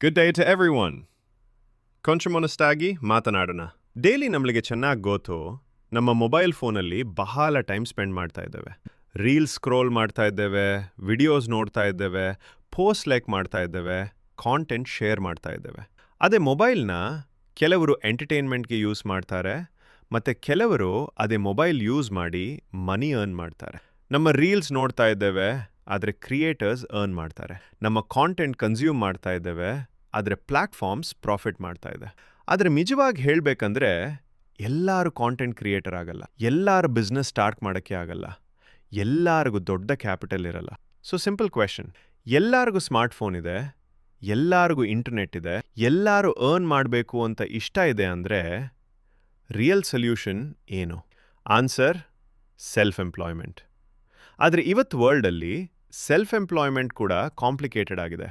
Good day to everyone. ಕೊಂಚಮೊನಸ್ಟಾಗಿ ಮಾತನಾಡೋಣ. Daily ನಮಗೆ ಚೆನ್ನಾಗಿ ಗೊತ್ತು, ನಮ್ಮ ಮೊಬೈಲ್ ಫೋನಲ್ಲಿ ಬಹಳ ಟೈಮ್ ಸ್ಪೆಂಡ್ ಮಾಡ್ತಾ ಇದ್ದೇವೆ. ರೀಲ್ಸ್ ಸ್ಕ್ರೋಲ್ ಮಾಡ್ತಾ ಇದ್ದೇವೆ, ವಿಡಿಯೋಸ್ ನೋಡ್ತಾ ಇದ್ದೇವೆ, ಪೋಸ್ಟ್ ಲೈಕ್ ಮಾಡ್ತಾ ಇದ್ದೇವೆ, ಕಾಂಟೆಂಟ್ ಶೇರ್ ಮಾಡ್ತಾ ಇದ್ದೇವೆ. ಅದೇ ಮೊಬೈಲ್ನ ಕೆಲವರು ಎಂಟರ್ಟೈನ್ಮೆಂಟ್ಗೆ ಯೂಸ್ ಮಾಡ್ತಾರೆ, ಮತ್ತು ಕೆಲವರು ಅದೇ ಮೊಬೈಲ್ ಯೂಸ್ ಮಾಡಿ ಮನಿ ಅರ್ನ್ ಮಾಡ್ತಾರೆ. ನಮ್ಮ ರೀಲ್ಸ್ ನೋಡ್ತಾ ಇದ್ದೇವೆ, ಆದರೆ ಕ್ರಿಯೇಟರ್ಸ್ ಅರ್ನ್ ಮಾಡ್ತಾರೆ. ನಮ್ಮ ಕಾಂಟೆಂಟ್ ಕನ್ಸ್ಯೂಮ್ ಮಾಡ್ತಾ ಇದ್ದೇವೆ, ಆದರೆ ಪ್ಲ್ಯಾಟ್ಫಾರ್ಮ್ಸ್ ಪ್ರಾಫಿಟ್ ಮಾಡ್ತಾ ಇದೆ. ಆದರೆ ನಿಜವಾಗಿ ಹೇಳಬೇಕಂದ್ರೆ ಎಲ್ಲರೂ ಕಾಂಟೆಂಟ್ ಕ್ರಿಯೇಟರ್ ಆಗಲ್ಲ, ಎಲ್ಲರೂ ಬಿಸ್ನೆಸ್ ಸ್ಟಾರ್ಟ್ ಮಾಡೋಕ್ಕೆ ಆಗಲ್ಲ, ಎಲ್ಲರಿಗೂ ದೊಡ್ಡ ಕ್ಯಾಪಿಟಲ್ ಇರಲ್ಲ. ಸೊ ಸಿಂಪಲ್ ಕ್ವೆಶನ್, ಎಲ್ಲರಿಗೂ ಸ್ಮಾರ್ಟ್ಫೋನ್ ಇದೆ, ಎಲ್ಲರಿಗೂ ಇಂಟರ್ನೆಟ್ ಇದೆ, ಎಲ್ಲರೂ ಅರ್ನ್ ಮಾಡಬೇಕು ಅಂತ ಇಷ್ಟ ಇದೆ ಅಂದರೆ ರಿಯಲ್ ಸೊಲ್ಯೂಷನ್ ಏನು? Answer self employment. ಆದರೆ ಇವತ್ತು ವರ್ಲ್ಡಲ್ಲಿ ಸೆಲ್ಫ್ ಎಂಪ್ಲಾಯ್ಮೆಂಟ್ ಕೂಡ ಕಾಂಪ್ಲಿಕೇಟೆಡ್ ಆಗಿದೆ.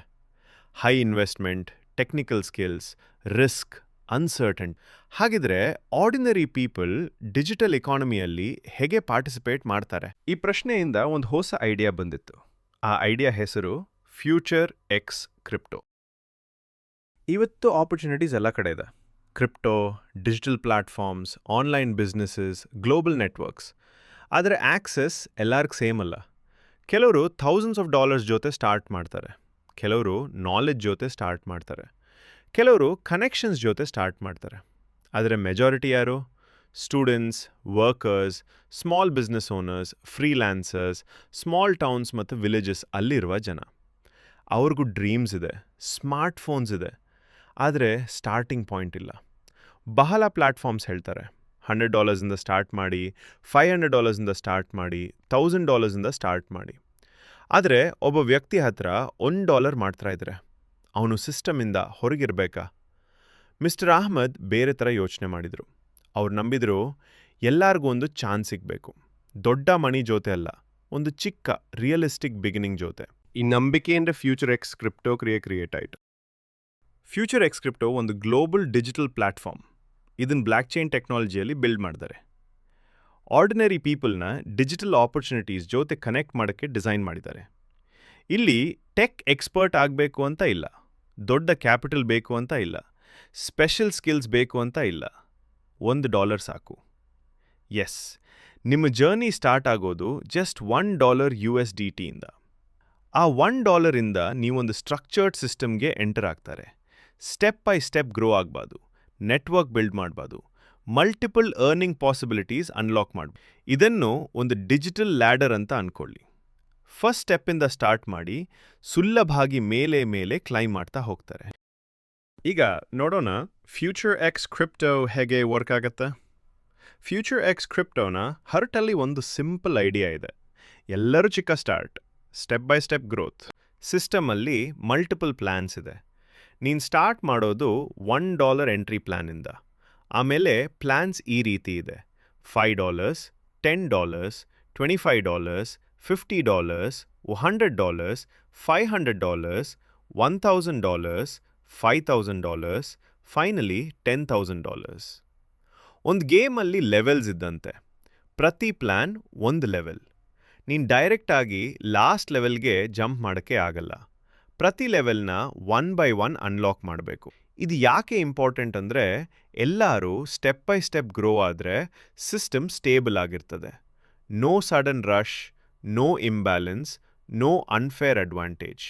High investment, technical skills, risk, uncertain. ಹಾಗಿದ್ರೆ ಆರ್ಡಿನರಿ ಪೀಪಲ್ ಡಿಜಿಟಲ್ ಎಕಾನಮಿಯಲ್ಲಿ ಹೇಗೆ ಪಾರ್ಟಿಸಿಪೇಟ್ ಮಾಡ್ತಾರೆ? ಈ ಪ್ರಶ್ನೆಯಿಂದ ಒಂದು ಹೊಸ ಐಡಿಯಾ ಬಂದಿತ್ತು. ಆ ಐಡಿಯಾ ಹೆಸರು ಫ್ಯೂಚರ್ ಎಕ್ಸ್ ಕ್ರಿಪ್ಟೋ. ಇವತ್ತು ಆಪರ್ಚುನಿಟೀಸ್ ಎಲ್ಲ ಕಡೆ ಇದೆ. Crypto, digital platforms, online businesses, global networks. ಆದರೆ ಆಕ್ಸೆಸ್ ಎಲ್ಲರಿಗೂ ಸೇಮ್ ಅಲ್ಲ. ಕೆಲವರು $1000s ಜೊತೆ ಸ್ಟಾರ್ಟ್ ಮಾಡ್ತಾರೆ, ಕೆಲವರು ನಾಲೆಡ್ಜ್ ಜೊತೆ ಸ್ಟಾರ್ಟ್ ಮಾಡ್ತಾರೆ, ಕೆಲವರು ಕನೆಕ್ಷನ್ಸ್ ಜೊತೆ ಸ್ಟಾರ್ಟ್ ಮಾಡ್ತಾರೆ. ಆದರೆ ಮೆಜಾರಿಟಿ ಯಾರು? Students, workers, small business owners, freelancers, small towns ಮತ್ತು ವಿಲೇಜಸ್ ಅಲ್ಲಿರುವ ಜನ. ಅವ್ರಿಗೂ ಡ್ರೀಮ್ಸ್ ಇದೆ, ಸ್ಮಾರ್ಟ್ಫೋನ್ಸ್ ಇದೆ, ಆದರೆ ಸ್ಟಾರ್ಟಿಂಗ್ ಪಾಯಿಂಟ್ ಇಲ್ಲ. ಬಹಳ ಪ್ಲ್ಯಾಟ್ಫಾರ್ಮ್ಸ್ ಹೇಳ್ತಾರೆ $100 ಸ್ಟಾರ್ಟ್ ಮಾಡಿ, $500 ಸ್ಟಾರ್ಟ್ ಮಾಡಿ, $1000 ಸ್ಟಾರ್ಟ್ ಮಾಡಿ. ಆದರೆ ಒಬ್ಬ ವ್ಯಕ್ತಿ ಹತ್ರ $1 ಮಾಡ್ತಾ ಇದ್ರೆ ಅವನು ಸಿಸ್ಟಮಿಂದ ಹೊರಗಿರಬೇಕಾ? ಮಿಸ್ಟರ್ ಅಹ್ಮದ್ ಬೇರೆ ಥರ ಯೋಚನೆ ಮಾಡಿದರು. ಅವ್ರು ನಂಬಿದ್ರು ಎಲ್ಲರಿಗೂ ಒಂದು ಚಾನ್ಸ್ ಸಿಗಬೇಕು, ದೊಡ್ಡ ಮನಿ ಜೊತೆ ಅಲ್ಲ, ಒಂದು ಚಿಕ್ಕ ರಿಯಲಿಸ್ಟಿಕ್ ಬಿಗಿನಿಂಗ್ ಜೊತೆ. ಈ ನಂಬಿಕೆಯಿಂದ ಫ್ಯೂಚರ್ ಎಕ್ಸ್ ಕ್ರಿಪ್ಟೋ ಕ್ರಿಯೇಟ್ ಆಯಿತು. ಫ್ಯೂಚರ್ ಎಕ್ಸ್ ಕ್ರಿಪ್ಟೋ ಒಂದು ಗ್ಲೋಬಲ್ ಡಿಜಿಟಲ್ ಪ್ಲ್ಯಾಟ್ಫಾರ್ಮ್. ಇದನ್ನು ಬ್ಲ್ಯಾಕ್ ಚೈನ್ ಟೆಕ್ನಾಲಜಿಯಲ್ಲಿ ಬಿಲ್ಡ್ ಮಾಡ್ತಾರೆ. ಆರ್ಡಿನರಿ ಪೀಪಲ್ನ ಡಿಜಿಟಲ್ ಆಪರ್ಚುನಿಟೀಸ್ ಜೊತೆ ಕನೆಕ್ಟ್ ಮಾಡೋಕ್ಕೆ ಡಿಸೈನ್ ಮಾಡಿದ್ದಾರೆ. ಇಲ್ಲಿ ಟೆಕ್ ಎಕ್ಸ್ಪರ್ಟ್ ಆಗಬೇಕು ಅಂತ ಇಲ್ಲ, ದೊಡ್ಡ ಕ್ಯಾಪಿಟಲ್ ಬೇಕು ಅಂತ ಇಲ್ಲ, ಸ್ಪೆಷಲ್ ಸ್ಕಿಲ್ಸ್ ಬೇಕು ಅಂತ ಇಲ್ಲ. $1 ಸಾಕು. ಎಸ್, ನಿಮ್ಮ ಜರ್ನಿ ಸ್ಟಾರ್ಟ್ ಆಗೋದು ಜಸ್ಟ್ $1 USDTಯಿಂದ. ಆ $1ಇಂದ ನೀವೊಂದು ಸ್ಟ್ರಕ್ಚರ್ಡ್ ಸಿಸ್ಟಮ್ಗೆ ಎಂಟರ್ ಆಗ್ತಾರೆ. ಸ್ಟೆಪ್ ಬೈ ಸ್ಟೆಪ್ ಗ್ರೋ ಆಗಬಾರ್ದು, ನೆಟ್ವರ್ಕ್ ಬಿಲ್ಡ್ ಮಾಡಬಾರ್ದು, ಮಲ್ಟಿಪಲ್ ಅರ್ನಿಂಗ್ ಪಾಸಿಬಿಲಿಟೀಸ್ ಅನ್ಲಾಕ್ ಮಾಡಬೇಕು. ಇದನ್ನು ಒಂದು ಡಿಜಿಟಲ್ ಲ್ಯಾಡರ್ ಅಂತ ಅಂದ್ಕೊಳ್ಳಿ. ಫಸ್ಟ್ ಸ್ಟೆಪ್ಪಿಂದ ಸ್ಟಾರ್ಟ್ ಮಾಡಿ ಸುಲಭವಾಗಿ ಮೇಲೆ ಕ್ಲೈಮ್ ಮಾಡ್ತಾ ಹೋಗ್ತಾರೆ. ಈಗ ನೋಡೋಣ ಫ್ಯೂಚರ್ ಎಕ್ಸ್ ಕ್ರಿಪ್ಟೋ ಹೇಗೆ ವರ್ಕ್ ಆಗುತ್ತೆ. ಫ್ಯೂಚರ್ ಎಕ್ಸ್ ಕ್ರಿಪ್ಟೋನ ಹರ್ಟಲ್ಲಿ ಒಂದು ಸಿಂಪಲ್ ಐಡಿಯಾ ಇದೆ. ಎಲ್ಲರೂ ಚಿಕ್ಕ start, step by step growth. ಸಿಸ್ಟಮಲ್ಲಿ ಮಲ್ಟಿಪಲ್ ಪ್ಲ್ಯಾನ್ಸ್ ಇದೆ. ನೀನು ಸ್ಟಾರ್ಟ್ ಮಾಡೋದು $1 ಎಂಟ್ರಿ ಪ್ಲ್ಯಾನಿಂದ. ಆಮೇಲೆ ಪ್ಲ್ಯಾನ್ಸ್ ಈ ರೀತಿ ಇದೆ: $5, $10, $25, $50, $100, $500, $1,000, $5,000, ಫೈನಲಿ $10,000. ಒಂದು ಗೇಮಲ್ಲಿ ಲೆವೆಲ್ಸ್ ಇದ್ದಂತೆ. ಪ್ರತಿ ಪ್ಲ್ಯಾನ್ ಒಂದು ಲೆವೆಲ್. ನೀನು ಡೈರೆಕ್ಟಾಗಿ ಲಾಸ್ಟ್ ಲೆವೆಲ್ಗೆ ಜಂಪ್ ಮಾಡೋಕ್ಕೆ ಆಗಲ್ಲ. ಪ್ರತಿ ಲೆವೆಲ್ನ 1 by 1 ಅನ್ಲಾಕ್ ಮಾಡಬೇಕು. ಇದು ಯಾಕೆ ಇಂಪಾರ್ಟೆಂಟ್ ಅಂದರೆ ಎಲ್ಲರೂ ಸ್ಟೆಪ್ ಬೈ ಸ್ಟೆಪ್ ಗ್ರೋ ಆದರೆ ಸಿಸ್ಟಮ್ ಸ್ಟೇಬಲ್ ಆಗಿರ್ತದೆ. No sudden rush, no imbalance, no unfair advantage.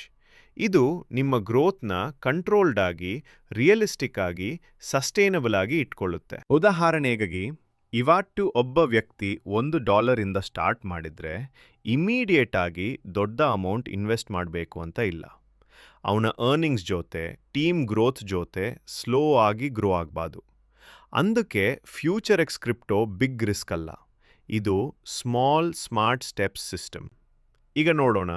ಇದು ನಿಮ್ಮ ಗ್ರೋತ್ನ ಕಂಟ್ರೋಲ್ಡ್ ಆಗಿ, ರಿಯಲಿಸ್ಟಿಕ್ ಆಗಿ, ಸಸ್ಟೈನಬಲ್ ಆಗಿ ಇಟ್ಕೊಳ್ಳುತ್ತೆ. ಉದಾಹರಣೆಗಾಗಿ ಇವತ್ತು ಒಬ್ಬ ವ್ಯಕ್ತಿ $1ಇಂದ ಸ್ಟಾರ್ಟ್ ಮಾಡಿದರೆ ಇಮಿಡಿಯೇಟ್ ಆಗಿ ದೊಡ್ಡ ಅಮೌಂಟ್ ಇನ್ವೆಸ್ಟ್ ಮಾಡಬೇಕು ಅಂತ ಇಲ್ಲ. ಅವನ ಅರ್ನಿಂಗ್ಸ್ ಜೊತೆ, ಟೀಮ್ ಗ್ರೋತ್ ಜೊತೆ ಸ್ಲೋ ಆಗಿ ಗ್ರೋ ಆಗಬಾರ್ದು. ಅದಕ್ಕೆ future X crypto big risk ಅಲ್ಲ, ಇದು ಸ್ಮಾಲ್ ಸ್ಮಾರ್ಟ್ ಸ್ಟೆಪ್ಸ್ ಸಿಸ್ಟಮ್. ಈಗ ನೋಡೋಣ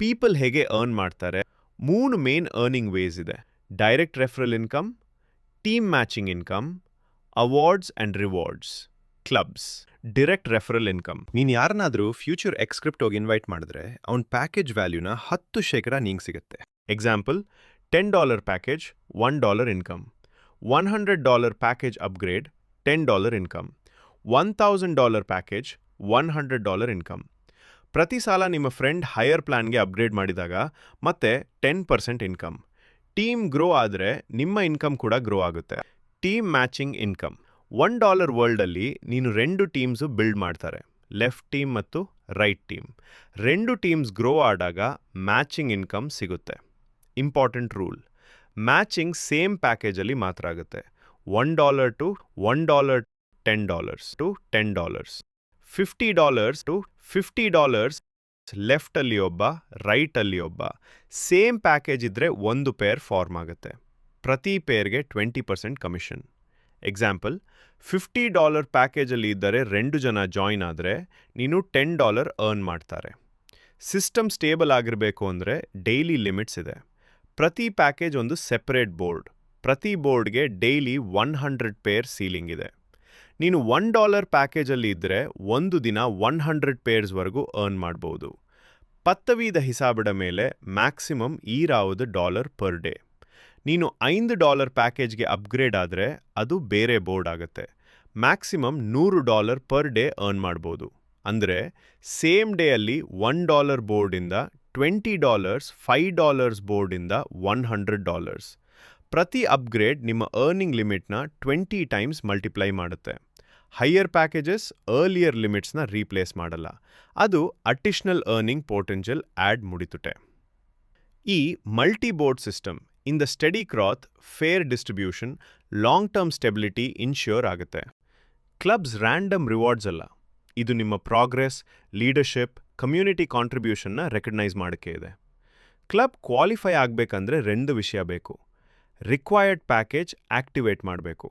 ಪೀಪಲ್ ಹೇಗೆ ಅರ್ನ್ ಮಾಡ್ತಾರೆ. 3 ಮೇನ್ ಅರ್ನಿಂಗ್ ವೇಸ್ ಇದೆ: direct referral income, team matching income, awards and rewards, clubs. Direct referral income. ನೀನು ಯಾರನ್ನಾದರೂ ಫ್ಯೂಚರ್ ಎಕ್ಸ್ ಕ್ರಿಪ್ಟೋಗೆ ಇನ್ವೈಟ್ ಮಾಡಿದ್ರೆ ಅವನ ಪ್ಯಾಕೇಜ್ ವ್ಯಾಲ್ಯೂನ 10% ನಿಂಗೆ ಸಿಗುತ್ತೆ. Example, $10 package, $1 income. $100 package upgrade, $10 income. $1,000 package, $100 income. ಪ್ರತಿ ಸಾಲ ನಿಮ್ಮ ಫ್ರೆಂಡ್ ಹೈಯರ್ ಪ್ಲಾನ್ಗೆ ಅಪ್ಗ್ರೇಡ್ ಮಾಡಿದಾಗ ಮತ್ತೆ 10% ಇನ್ಕಮ್. ಟೀಮ್ ಗ್ರೋ ಆದರೆ ನಿಮ್ಮ ಇನ್ಕಮ್ ಕೂಡ ಗ್ರೋ ಆಗುತ್ತೆ. Team matching income. $1 ವರ್ಲ್ಡಲ್ಲಿ ನೀನು 2 ಟೀಮ್ಸು ಬಿಲ್ಡ್ ಮಾಡ್ತಾರೆ, ಲೆಫ್ಟ್ ಟೀಮ್ ಮತ್ತು ರೈಟ್ ಟೀಮ್. 2 ಟೀಮ್ಸ್ ಗ್ರೋ ಆದಾಗ ಮ್ಯಾಚಿಂಗ್ ಇನ್ಕಮ್ ಸಿಗುತ್ತೆ. ಇಂಪಾರ್ಟೆಂಟ್ ರೂಲ್, ಮ್ಯಾಚಿಂಗ್ ಸೇಮ್ ಪ್ಯಾಕೇಜಲ್ಲಿ ಮಾತ್ರ ಆಗುತ್ತೆ. $1 to $1, $10 to $10, $50 to $50, ಲೆಫ್ಟಲ್ಲಿ ಒಬ್ಬ, ರೈಟಲ್ಲಿ ಒಬ್ಬ. ಸೇಮ್ ಪ್ಯಾಕೇಜ್ ಇದ್ದರೆ ಒಂದು ಪೇರ್ ಫಾರ್ಮ್ ಆಗುತ್ತೆ. ಪ್ರತಿ ಪೇರ್ಗೆ 20% ಕಮಿಷನ್. ಎಕ್ಸಾಂಪಲ್, $50 ಪ್ಯಾಕೇಜಲ್ಲಿ ಇದ್ದರೆ 2 ಜನ ಜಾಯಿನ್ ಆದರೆ ನೀನು $10 ಅರ್ನ್ ಮಾಡ್ತಾರೆ. ಸಿಸ್ಟಮ್ ಸ್ಟೇಬಲ್ ಆಗಿರಬೇಕು ಅಂದರೆ ಡೈಲಿ ಲಿಮಿಟ್ಸ್ ಇದೆ. ಪ್ರತಿ ಪ್ಯಾಕೇಜ್ ಒಂದು ಸೆಪರೇಟ್ ಬೋರ್ಡ್. ಪ್ರತಿ ಬೋರ್ಡ್ಗೆ ಡೈಲಿ 100 ಪೇರ್ ಸೀಲಿಂಗ್ ಇದೆ. ನೀನು $1 ಪ್ಯಾಕೇಜಲ್ಲಿ ಇದ್ದರೆ ಒಂದು ದಿನ 100 ಪೇರ್ಸ್ವರೆಗೂ ಅರ್ನ್ ಮಾಡ್ಬೋದು. ಪತ್ತವೀದ ಹಿಸಾಬಿಡ ಮೇಲೆ ಮ್ಯಾಕ್ಸಿಮಮ್ $1 ಪರ್ ಡೇ. ನೀನು $5 ಪ್ಯಾಕೇಜ್ಗೆ ಅಪ್ಗ್ರೇಡ್ ಆದರೆ ಅದು ಬೇರೆ ಬೋರ್ಡ್ ಆಗುತ್ತೆ. ಮ್ಯಾಕ್ಸಿಮಮ್ $100 ಪರ್ ಡೇ ಅರ್ನ್ ಮಾಡ್ಬೋದು. ಅಂದರೆ ಸೇಮ್ ಡೇ ಅಲ್ಲಿ $1 ಬೋರ್ಡಿಂದ $20, $5 ಬೋರ್ಡಿಂದ $100. ಪ್ರತಿ ಅಪ್ಗ್ರೇಡ್ ನಿಮ್ಮ ಅರ್ನಿಂಗ್ ಲಿಮಿಟ್ನ 20 ಟೈಮ್ಸ್ ಮಲ್ಟಿಪ್ಲೈ ಮಾಡುತ್ತೆ. ಹೈಯರ್ ಪ್ಯಾಕೇಜಸ್ ಅರ್ಲಿಯರ್ ಲಿಮಿಟ್ಸ್ನ ರೀಪ್ಲೇಸ್ ಮಾಡಲ್ಲ. ಅದು ಅಡಿಷನಲ್ ಅರ್ನಿಂಗ್ ಪೊಟೆನ್ಷಿಯಲ್ ಆ್ಯಡ್ ಮುಡಿತುಟೆ. ಈ ಮಲ್ಟಿ ಬೋರ್ಡ್ ಸಿಸ್ಟಮ್ ಇಂದ steady growth, fair distribution, long term stability ensure ಆಗುತ್ತೆ. ಕ್ಲಬ್ಸ್ ರ್ಯಾಂಡಮ್ ರಿವಾರ್ಡ್ಸ್ ಅಲ್ಲ, ಇದು ನಿಮ್ಮ ಪ್ರೋಗ್ರೆಸ್, ಲೀಡರ್ಶಿಪ್, ಕಮ್ಯುನಿಟಿ ಕಾಂಟ್ರಿಬ್ಯೂಷನ್ನ ರೆಕಗ್ನೈಸ್ ಮಾಡೋಕ್ಕೆ ಇದೆ. ಕ್ಲಬ್ ಕ್ವಾಲಿಫೈ ಆಗಬೇಕಂದ್ರೆ 2 ವಿಷಯ ಬೇಕು. ರಿಕ್ವೈರ್ಡ್ ಪ್ಯಾಕೇಜ್ ಆಕ್ಟಿವೇಟ್ ಮಾಡಬೇಕು,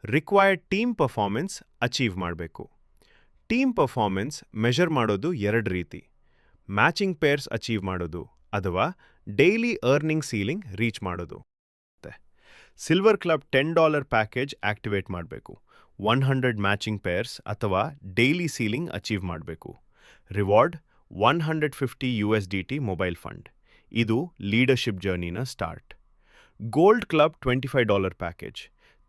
ರಿಕ್ವೈರ್ಡ್ ಟೀಮ್ ಪರ್ಫಾರ್ಮೆನ್ಸ್ ಅಚೀವ್ ಮಾಡಬೇಕು. ಟೀಮ್ ಪರ್ಫಾರ್ಮೆನ್ಸ್ ಮೆಷರ್ ಮಾಡೋದು 2 ರೀತಿ: ಮ್ಯಾಚಿಂಗ್ ಪೇರ್ಸ್ ಅಚೀವ್ ಮಾಡೋದು ಅಥವಾ ಡೈಲಿ ಅರ್ನಿಂಗ್ ಸೀಲಿಂಗ್ ರೀಚ್ ಮಾಡೋದು. ಸಿಲ್ವರ್ ಕ್ಲಬ್ $10 ಪ್ಯಾಕೇಜ್ ಆಕ್ಟಿವೇಟ್ ಮಾಡಬೇಕು, 100 ಮ್ಯಾಚಿಂಗ್ ಪೇರ್ಸ್ ಅಥವಾ ಡೈಲಿ ಸೀಲಿಂಗ್ ಅಚೀವ್ ಮಾಡಬೇಕು. Reward $150 mobile fund. ಇದು ಲೀಡರ್ಶಿಪ್ ಜರ್ನಿನ start. Gold club $25 package,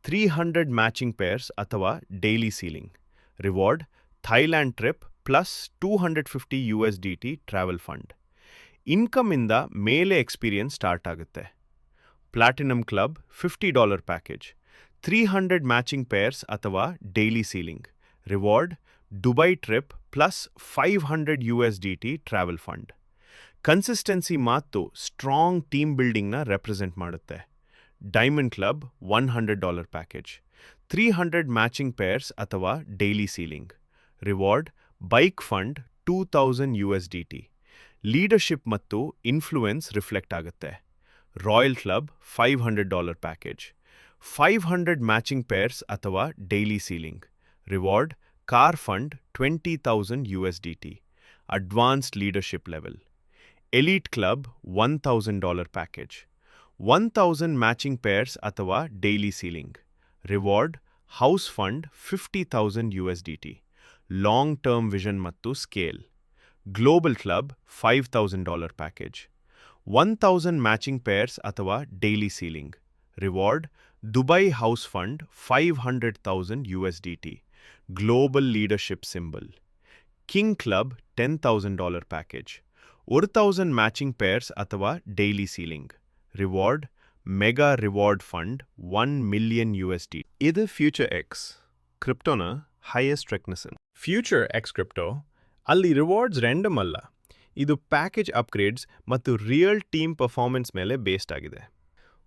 300 matching pairs ಅಥವಾ daily ceiling. Reward Thailand trip plus $250 travel fund. ಇನ್ಕಮಿಂದ ಮೇಲೆ experience start ಆಗುತ್ತೆ. Platinum club $50 package, 300 matching pairs ಅಥವಾ daily ceiling. Reward Dubai trip plus $500 travel fund. Consistency ಮತ್ತು strong team ಬಿಲ್ಡಿಂಗ್ನ represent ಮಾಡುತ್ತೆ. Diamond club $100 package, 300 matching pairs ಅಥವಾ daily ceiling. Reward bike fund $2000. Leadership ಮತ್ತು influence reflect ಆಗುತ್ತೆ. Royal club $500 package, 500 matching pairs ಅಥವಾ daily ceiling. Reward car fund $20,000. Advanced leadership level. Elite club $1,000 package, 1000 matching pairs ಅಥವಾ daily ceiling. Reward house fund $50,000. Long term vision ಮತ್ತು scale. Global club $5,000 package, 1000 matching pairs ಅಥವಾ daily ceiling. Reward Dubai house fund $500,000. Global leadership symbol. King club $10,000 package, 1000 matching pairs ಅಥವಾ daily ceiling. Reward mega reward fund $1 million. ಇದು Future X ಕ್ರಿಪ್ಟೋನ highest recognition. Future X Crypto ಅಲ್ಲಿ rewards random ಅಲ್ಲ, ಇದು package upgrades ಮತ್ತು real team performance ಮೇಲೆ based ಆಗಿದೆ.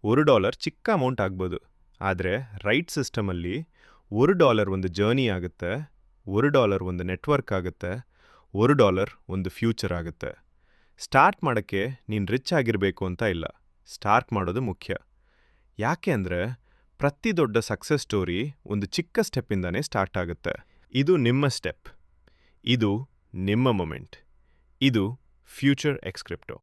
$1 ಚಿಕ್ಕ ಅಮೌಂಟ್ ಆಗ್ಬೋದು, ಆದರೆ ರೈಟ್ ಸಿಸ್ಟಮಲ್ಲಿ $1 ಒಂದು ಜರ್ನಿ ಆಗುತ್ತೆ, $1 ಒಂದು ನೆಟ್ವರ್ಕ್ ಆಗುತ್ತೆ, $1 ಒಂದು ಫ್ಯೂಚರ್ ಆಗುತ್ತೆ. ಸ್ಟಾರ್ಟ್ ಮಾಡೋಕ್ಕೆ ನೀನು ರಿಚ್ ಆಗಿರಬೇಕು ಅಂತ ಇಲ್ಲ, ಸ್ಟಾರ್ಟ್ ಮಾಡೋದು ಮುಖ್ಯ. ಯಾಕೆ ಅಂದರೆ ಪ್ರತಿ ದೊಡ್ಡ ಸಕ್ಸಸ್ ಸ್ಟೋರಿ ಒಂದು ಚಿಕ್ಕ ಸ್ಟೆಪ್ಪಿಂದನೇ ಸ್ಟಾರ್ಟ್ ಆಗುತ್ತೆ. ಇದು ನಿಮ್ಮ ಸ್ಟೆಪ್, ಇದು ನಿಮ್ಮ ಮೊಮೆಂಟ್. ಇದು ಫ್ಯೂಚರ್ ಎಕ್ಸ್ ಕ್ರಿಪ್ಟೋ.